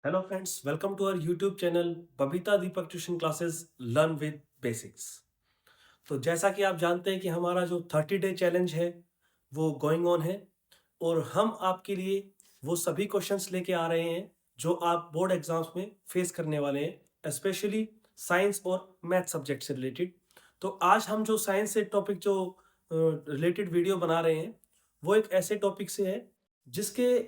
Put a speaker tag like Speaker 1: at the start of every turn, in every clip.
Speaker 1: Hello friends, welcome to our YouTube channel Babita Deepak tuition classes learn with basics. तो जैसा कि आप जानते हैं कि हमारा जो 30 डे चैलेंज है वो गोइंग ऑन है और हम आपके लिए वो सभी क्वेश्चंस लेके आ रहे हैं जो आप बोर्ड एग्जाम्स में फेस करने वाले हैं, स्पेशली साइंस और मैथ सब्जेक्ट से रिलेटेड। तो आज हम जो साइंस से टॉपिक जो रिलेटेड वीडियो बना रहे हैं वो एक ऐसे टॉपिक से है जिसके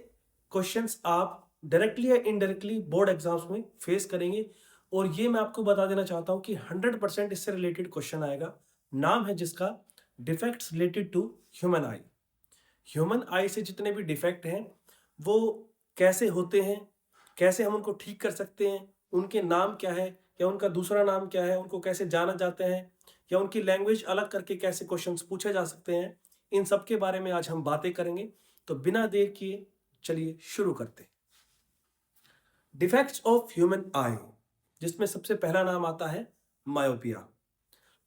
Speaker 1: क्वेश्चंस आप डायरेक्टली या इनडायरेक्टली बोर्ड एग्जाम्स में फेस करेंगे। और ये मैं आपको बता देना चाहता हूँ कि 100% इससे रिलेटेड क्वेश्चन आएगा। नाम है जिसका defects related to human eye. Human eye से जितने भी डिफेक्ट हैं वो कैसे होते हैं, कैसे हम उनको ठीक कर सकते हैं, उनके नाम क्या है या उनका दूसरा नाम क्या है, उनको कैसे जाना जाता है या उनकी लैंग्वेज अलग करके कैसे क्वेश्चंस पूछे जा सकते हैं, इन सब के बारे में आज हम बातें करेंगे। तो बिना देर किए चलिए शुरू करते हैं। डिफेक्ट्स ऑफ ह्यूमन आई, जिसमें सबसे पहला नाम आता है मायोपिया।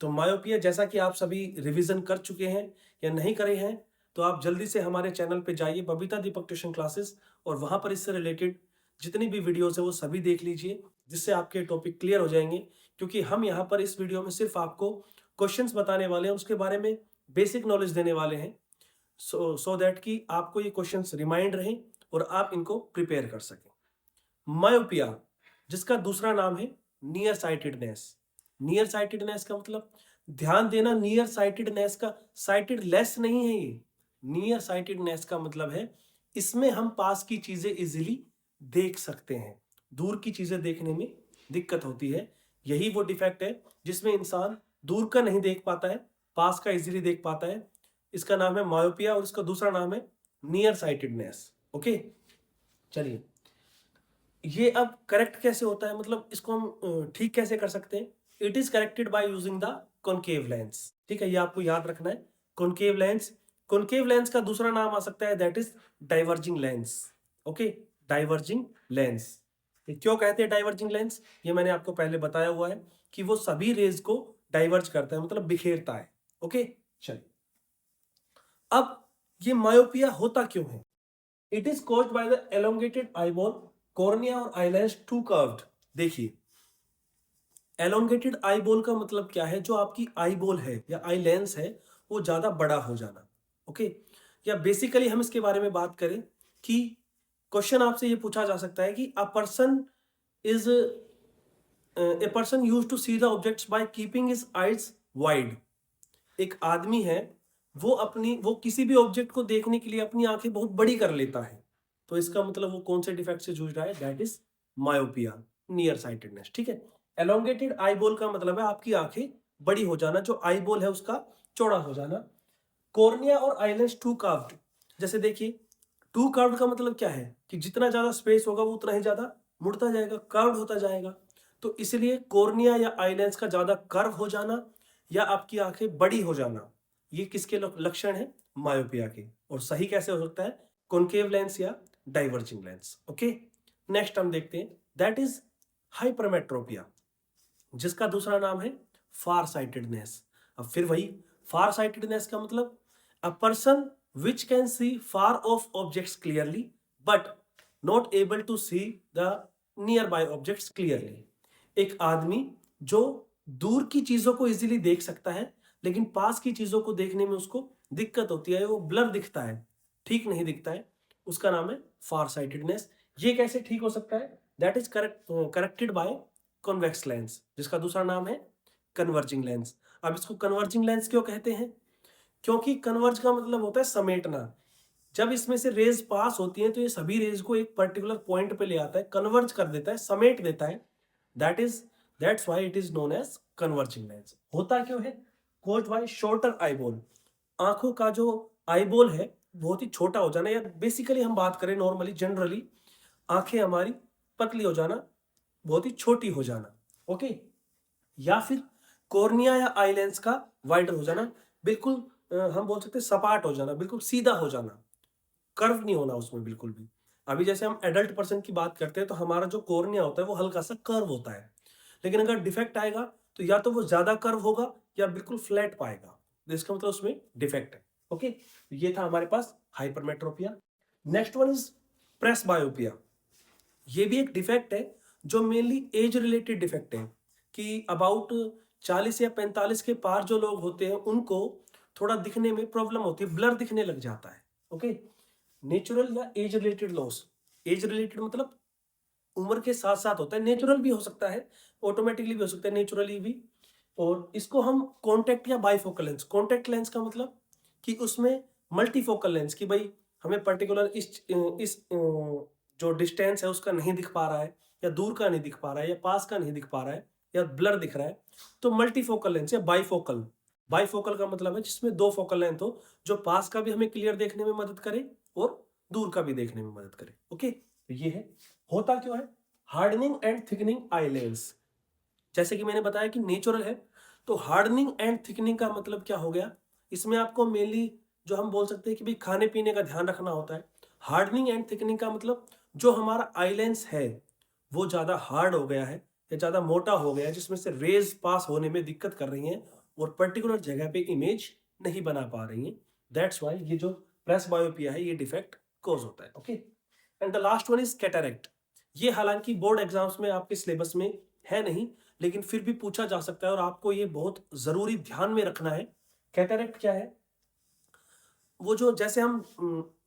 Speaker 1: तो मायोपिया, जैसा कि आप सभी रिवीजन कर चुके हैं या नहीं करे हैं, तो आप जल्दी से हमारे चैनल पे जाइए बबीता दीपक ट्यूशन क्लासेस और वहां पर इससे रिलेटेड जितनी भी वीडियोस है वो सभी देख लीजिए, जिससे आपके टॉपिक क्लियर हो जाएंगे। क्योंकि हम यहाँ पर इस वीडियो में सिर्फ आपको क्वेश्चंस बताने वाले हैं, उसके बारे में बेसिक नॉलेज देने वाले हैं, सो दैट कि आपको ये क्वेश्चंस रिमाइंड रहें और आप इनको प्रिपेयर कर सकें। मायोपिया, जिसका दूसरा नाम है नियर साइटेडनेस। नियर साइटेडनेस का मतलब, ध्यान देना, नियर साइटेडनेस का साइटेड लेस नहीं है ये। नियर साइटेडनेस का मतलब है इसमें हम पास की चीजें इजीली देख सकते हैं, दूर की चीजें देखने में दिक्कत होती है। यही वो डिफेक्ट है जिसमें इंसान दूर का नहीं देख पाता है, पास का इजीली देख पाता है। इसका नाम है मायोपिया और इसका दूसरा नाम है नियर साइटेडनेस। ओके, चलिए, ये अब करेक्ट कैसे होता है, मतलब इसको हम ठीक कैसे कर सकते हैं। It is corrected by using the concave lens. ठीक है, ये आपको याद रखना है, कॉनकेव लेंस। कॉनकेव लेंस का दूसरा नाम आ सकता है that is diverging lens. Okay, diverging lens. ये क्यों कहते हैं डाइवर्जिंग लेंस, ये मैंने आपको पहले बताया हुआ है कि वो सभी रेज को डाइवर्ज करता है, मतलब बिखेरता है। ओके, चलिए, अब ये मायोपिया होता क्यों है। It is caused by the elongated eyeball, cornea और आई लेंस टू कर्व्ड। देखिए, एलोंगेटेड आई बॉल का मतलब क्या है, जो आपकी आई बॉल है या आई लेंस है वो ज्यादा बड़ा हो जाना। ओके, या बेसिकली हम इसके बारे में बात करें कि क्वेश्चन आपसे ये पूछा जा सकता है कि a person is a person use to see the objects by keeping his eyes wide. एक आदमी है, वो किसी भी ऑब्जेक्ट को देखने के लिए अपनी आंखें बहुत बड़ी कर लेता है। तो इसका मतलब वो कौन से डिफेक्ट से जूझ रहा है, that is myopia, near sightedness. ठीक है, एलोंगेटेड आई बॉल का मतलब है आपकी आंखें बड़ी हो जाना, जो आई बॉल है उसका चौड़ा हो जाना। कॉर्निया और आईलेंस टू कर्व्ड, जैसे देखिए, टू कर्व्ड का मतलब क्या है कि जितना ज्यादा स्पेस होगा वो उतना ही ज्यादा मुड़ता जाएगा, कर्व्ड होता जाएगा। तो इसलिए कॉर्निया या आईलेंस का ज्यादा कर्व हो जाना या आपकी आंखें बड़ी हो जाना, ये किसके लक्षण है, मायोपिया के। और सही कैसे हो सकता है, कॉनकेव लेंस या डाइवर्जिंग लेंस। ओके, नेक्स्ट हम देखते हैं दैट इज हाइपरमेट्रोपिया, जिसका दूसरा नाम है फार साइटेडनेस। अब फिर वही, फार साइटेडनेस का मतलब a person which can see far off objects clearly but not able to see the nearby objects clearly. एक आदमी जो दूर की चीजों को इजीली देख सकता है लेकिन पास की चीजों को देखने में उसको दिक्कत होती है, वो ब्लर दिखता है, ठीक नहीं दिखता है, उसका नाम है फार साइटेडनेस। ये कैसे ठीक हो सकता है, that is corrected by convex lens, जिसका दूसरा नाम है कन्वर्जिंग लेंस। अब इसको कन्वर्जिंग लेंस क्यों कहते हैं, क्योंकि कन्वर्ज का मतलब होता है समेटना। जब इसमें से रेज पास होती हैं तो ये सभी रेज को एक पर्टिकुलर पॉइंट पे ले आता है, कन्वर्ज कर देता है, समेट देता है। That is that's why it is known as converging lens. होता क्यों है, कोज्ड बाय शॉर्टर आईबॉल। आंखों का जो आईबॉल है बहुत ही छोटा हो जाना, या बेसिकली हम बात करें नॉर्मली जनरली, आंखें हमारी पतली हो जाना, बहुत ही छोटी हो जाना। ओके, या फिर कॉर्निया या आई लेंस का वाइडर हो जाना, बिल्कुल हम बोल सकते हैं सपाट हो जाना, बिल्कुल सीधा हो जाना, कर्व नहीं होना उसमें बिल्कुल भी। अभी जैसे हम एडल्ट पर्सन की बात करते हैं तो हमारा जो कॉर्निया होता है वो हल्का सा कर्व होता है, लेकिन अगर डिफेक्ट आएगा तो या तो वो ज्यादा कर्व होगा या बिल्कुल फ्लैट पाएगा, तो इसका मतलब उसमें डिफेक्ट है। ओके, ये था हमारे पास hypermetropia. Next one is presbyopia. ये भी एक डिफेक्ट है जो मेनली एज रिलेटेड डिफेक्ट है कि अबाउट 40 या 45 के पार जो लोग होते हैं उनको थोड़ा दिखने में प्रॉब्लम होती है, ब्लर दिखने लग जाता है। ओके, नेचुरल या age related loss. Age related मतलब उम्र के साथ साथ होता है, नेचुरल भी हो सकता है, ऑटोमेटिकली भी हो सकता है, नेचुरली भी। और इसको हम कॉन्टेक्ट या बाइफोकल लेंस। कॉन्टेक्ट लेंस का मतलब कि उसमें मल्टीफोकल लेंस, कि भाई हमें पर्टिकुलर इस जो डिस्टेंस है उसका नहीं दिख पा रहा है, या दूर का नहीं दिख पा रहा है, या पास का नहीं दिख पा रहा है, या ब्लर दिख रहा है, तो मल्टीफोकल लेंस या बाइफोकल। बाइफोकल का मतलब है जिसमें दो फोकल लेंथ हो, जो पास का भी हमें क्लियर देखने में मदद करे और दूर का भी देखने में मदद करे। ओके, तो ये है। होता क्यों है? Hardening and thickening eye lens. जैसे कि मैंने बताया कि नेचुरल है, तो हार्डनिंग एंड थिकनिंग का मतलब क्या हो गया? इसमें आपको मेनली जो हम बोल सकते हैं कि भाई खाने पीने का ध्यान रखना होता है। हार्डनिंग एंड थिकनिंग का मतलब जो हमारा आई लेंस है वो ज्यादा हार्ड हो गया है या ज्यादा मोटा हो गया है, जिसमें से रेज पास होने में दिक्कत कर रही हैं और पर्टिकुलर जगह पे इमेज नहीं बना पा रही हैं। दैट्स वाई ये जो प्रेस बायोपिया है ये डिफेक्ट कॉज होता है। Okay, and the last one is cataract. ये हालांकि बोर्ड एग्जाम्स में आपके सिलेबस में है नहीं, लेकिन फिर भी पूछा जा सकता है और आपको ये बहुत जरूरी ध्यान में रखना है। कैटरेक्ट क्या है? वो जो जैसे हम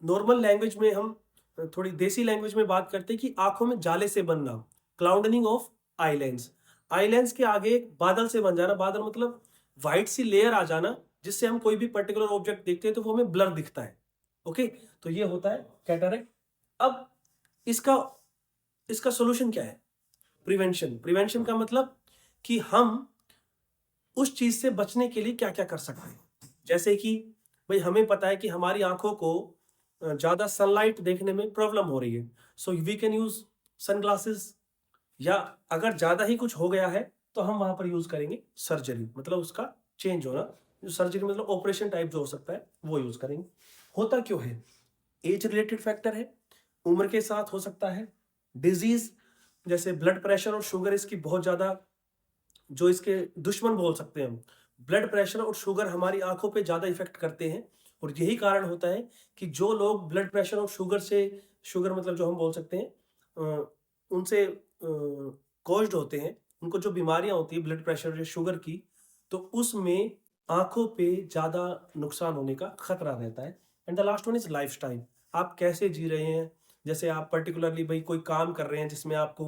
Speaker 1: नॉर्मल लैंग्वेज में हम थोड़ी देसी लैंग्वेज में बात करते हैं कि आंखों में जाले से बनना, clouding of eye lens. Eye lens के आगे एक बादल से बन जाना। बादल मतलब व्हाइट सी लेयर आ जाना, जिससे हम कोई भी पर्टिकुलर ऑब्जेक्ट देखते हैं तो वो हमें ब्लर दिखता है। ओके, तो ये होता है कैटरेक्ट। अब इसका इसका सोल्यूशन क्या है? प्रिवेंशन। प्रिवेंशन का मतलब कि हम उस चीज से बचने के लिए क्या क्या कर सकते हैं। जैसे कि भाई हमें पता है कि हमारी आंखों को ज्यादा सनलाइट देखने में प्रॉब्लम हो रही है, so we can use sunglasses. या अगर ज्यादा ही कुछ हो गया है तो हम वहां पर यूज करेंगे सर्जरी, मतलब उसका चेंज होना। जो सर्जरी मतलब ऑपरेशन टाइप जो हो सकता है वो यूज करेंगे। होता क्यों है? एज रिलेटेड फैक्टर है, उम्र के साथ हो सकता है, डिजीज जैसे ब्लड प्रेशर और शुगर इसकी बहुत ज्यादा जो इसके दुश्मन बोल सकते हैं हम। ब्लड प्रेशर और शुगर हमारी आंखों पे ज्यादा इफेक्ट करते हैं और यही कारण होता है कि जो लोग ब्लड प्रेशर और शुगर से, शुगर मतलब जो हम बोल सकते हैं उनसे कॉज्ड होते हैं, उनको जो बीमारियां होती है ब्लड प्रेशर या शुगर की, तो उसमें आंखों पे ज्यादा नुकसान होने का खतरा रहता है। And the last one is lifestyle. आप कैसे जी रहे हैं? जैसे आप पर्टिकुलरली भाई कोई काम कर रहे हैं जिसमें आपको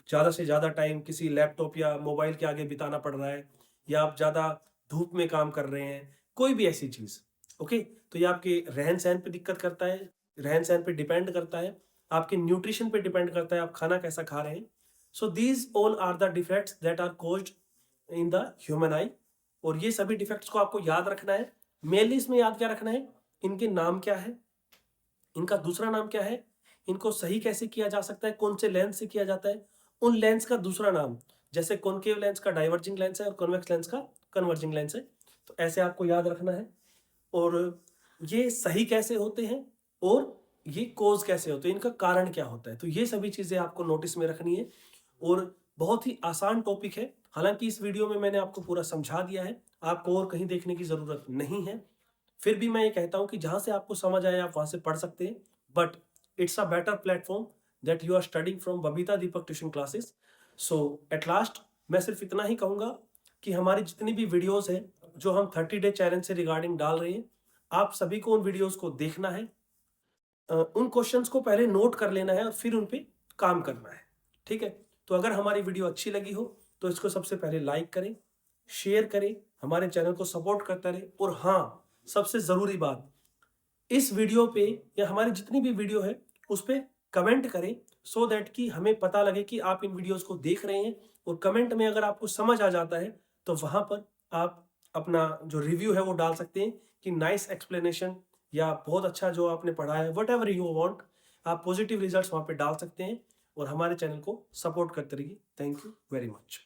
Speaker 1: ज़्यादा से ज़्यादा टाइम किसी लैपटॉप या मोबाइल के आगे बिताना पड़ रहा है, या आप ज़्यादा धूप में काम कर रहे हैं, कोई भी ऐसी चीज़। ओके, तो ये आपके रहन सहन पे दिक्कत करता है, रहन सहन पे डिपेंड करता है, आपके न्यूट्रिशन पे डिपेंड करता है, आप खाना कैसा खा रहे हैं। So these all are the defects that are caused in the human eye. और ये सभी डिफेक्ट्स को आपको याद रखना है। मेनली इसमें याद क्या रखना है? इनके नाम क्या है, इनका दूसरा नाम क्या है, इनको सही कैसे किया जा सकता है, कौन से लेंस से किया जाता है, उन लेंस का दूसरा नाम, जैसे कॉनकेव लेंस का डाइवर्जिंग लेंस है और कॉन्वेक्स लेंस का कन्वर्जिंग लेंस है। तो ऐसे आपको याद रखना है। और ये सही कैसे होते हैं और ये कोज कैसे होते हैं, इनका कारण क्या होता है, तो ये सभी चीजें आपको नोटिस में रखनी है। और बहुत ही आसान टॉपिक है, हालांकि इस वीडियो में मैंने आपको पूरा समझा दिया है, आपको और कहीं देखने की जरूरत नहीं है। फिर भी मैं ये कहता हूं कि जहां से आपको समझ आए आप वहां से पढ़ सकते हैं, but it's a better platform that you are studying from Babita Deepak tuition classes. So at last मैं सिर्फ इतना ही कहूंगा कि हमारी जितनी भी वीडियोस हैं जो हम 30 डे चैलेंज से रिगार्डिंग डाल रहे हैं, आप सभी को उन वीडियोस को देखना है, उन क्वेश्चंस को पहले नोट कर लेना है और फिर उन पे काम करना है। ठीक है, तो अगर हमारी वीडियो अच्छी लगी हो तो इसको सबसे पहले लाइक करें, शेयर करें, हमारे चैनल को सपोर्ट करता रहे। और हाँ, सबसे जरूरी बात, इस वीडियो पे या हमारी जितनी भी वीडियो है उस पे कमेंट करें, सो दैट कि हमें पता लगे कि आप इन वीडियोस को देख रहे हैं। और कमेंट में अगर आपको समझ आ जाता है तो वहां पर आप अपना जो रिव्यू है वो डाल सकते हैं कि नाइस एक्सप्लेनेशन या बहुत अच्छा जो आपने पढ़ा है, वट एवर यू वांट, आप पॉजिटिव रिजल्ट्स वहां पे डाल सकते हैं और हमारे चैनल को सपोर्ट करते रहिए। Thank you very much.